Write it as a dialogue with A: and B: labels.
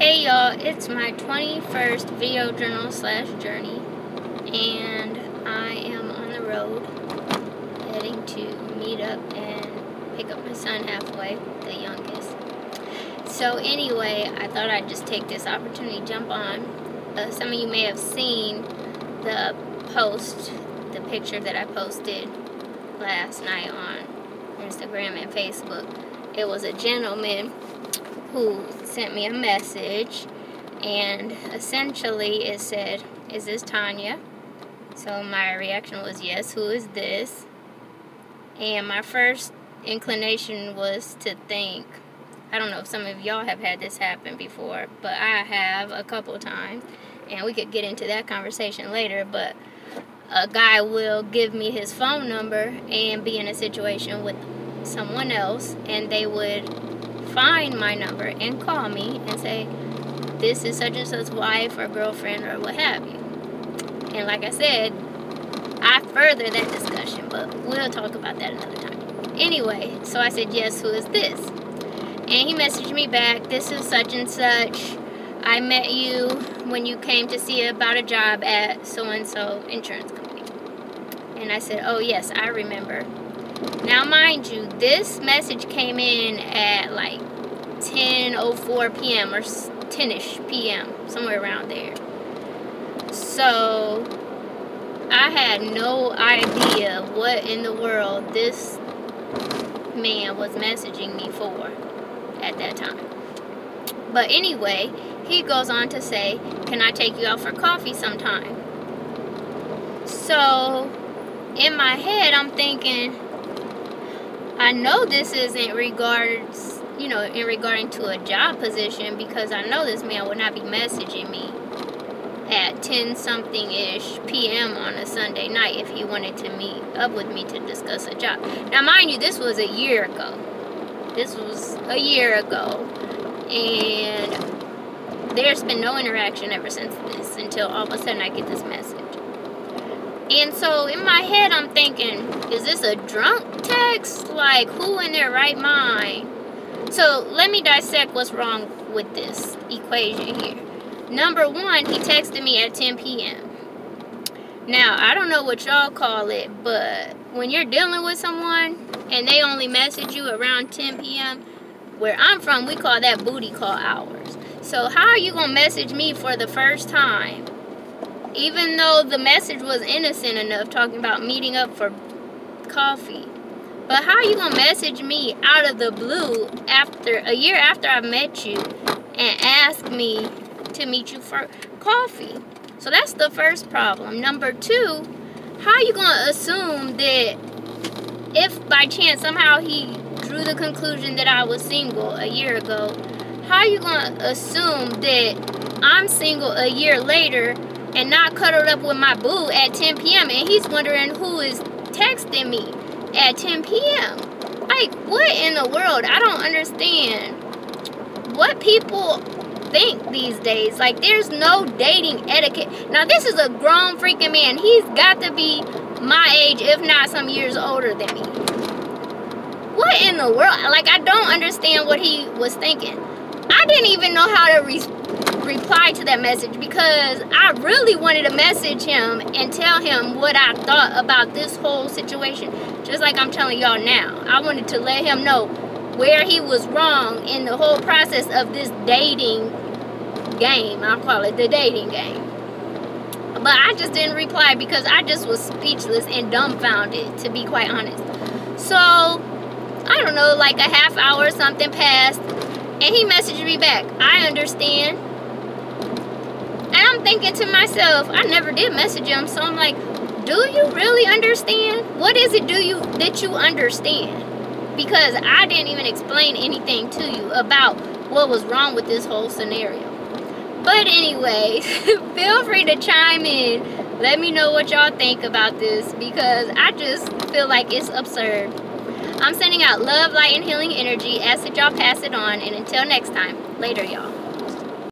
A: Hey y'all, it's my 21st video journal / journey, and I am on the road heading to meet up and pick up my son halfway, the youngest. So anyway, I thought I'd just take this opportunity to jump on. Some of you may have seen the post, the picture that I posted last night on Instagram and Facebook. It was a gentleman who sent me a message, and essentially it said, "Is this Tanya?" So my reaction was, "Yes, who is this?" And my first inclination was to think, I don't know if some of y'all have had this happen before, but I have a couple times, and we could get into that conversation later, but a guy will give me his phone number and be in a situation with someone else, and they would find my number and call me and say, "This is such and such wife or girlfriend," or what have you. And like I said, I further that discussion, but we'll talk about that another time. Anyway, so I said, "Yes, who is this?" And he messaged me back, "This is such and such. I met you when you came to see about a job at so-and-so insurance company." And I said, "Oh yes, I remember." Now mind you, this message came in at like 10:04 p.m. or 10ish p.m., somewhere around there. So I had no idea what in the world this man was messaging me for at that time. But anyway, he goes on to say, "Can I take you out for coffee sometime?" So in my head, I'm thinking, I know this isn't in regarding to a job position, because I know this man would not be messaging me at 10-something-ish p.m. on a Sunday night if he wanted to meet up with me to discuss a job. Now, mind you, this was a year ago. And there's been no interaction ever since this, until all of a sudden I get this message. And so in my head, I'm thinking, is this a drunk text? Like, who in their right mind? So let me dissect what's wrong with this equation here. Number one, he texted me at 10 p.m. Now, I don't know what y'all call it, but when you're dealing with someone and they only message you around 10 p.m., where I'm from, we call that booty call hours. So how are you going to message me for the first time? Even though the message was innocent enough, talking about meeting up for coffee. But how are you going to message me out of the blue a year after I met you and ask me to meet you for coffee? So that's the first problem. Number two, how are you going to assume that if by chance somehow he drew the conclusion that I was single a year ago, how are you going to assume that I'm single a year later and not cuddled up with my boo at 10 p.m. and he's wondering who is texting me at 10 p.m. Like, what in the world? I don't understand what people think these days. Like, there's no dating etiquette. Now, this is a grown freaking man. He's got to be my age, if not some years older than me. What in the world? Like, I don't understand what he was thinking. I didn't even know how to reply to that message, because I really wanted to message him and tell him what I thought about this whole situation, just like I'm telling y'all now. I wanted to let him know where he was wrong in the whole process of this dating game. I'll call it the dating game. But I just didn't reply because I just was speechless and dumbfounded, to be quite honest. So I don't know, like a half hour or something passed, and he messaged me back, "I understand." And I'm thinking to myself, I never did message him, so I'm like, do you really understand? What is it that you understand? Because I didn't even explain anything to you about what was wrong with this whole scenario. But anyway, feel free to chime in. Let me know what y'all think about this, because I just feel like it's absurd. I'm sending out love, light, and healing energy. Ask that y'all pass it on, and until next time, later y'all.